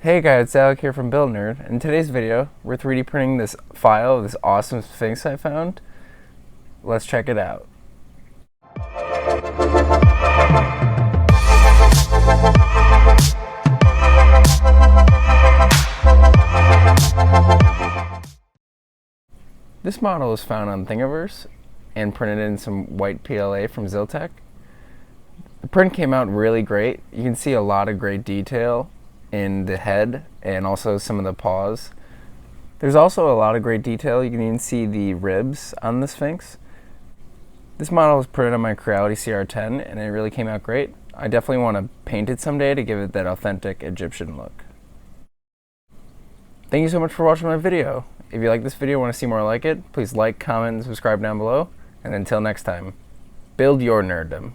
Hey guys, it's Alec here from Build Nerd. In today's video, we're 3D printing this file of this awesome Sphinx I found. Let's check it out. This model was found on Thingiverse and printed in some white PLA from Ziltech. The print came out really great. You can see a lot of great detail in the head and also some of the paws. There's also a lot of great detail. You can even see the ribs on the Sphinx. This model was printed on my Creality CR10 and it really came out great. I definitely want to paint it someday to give it that authentic Egyptian look. Thank you so much for watching my video. If you like this video and want to see more like it, please like, comment, and subscribe down below. And until next time, build your nerddom.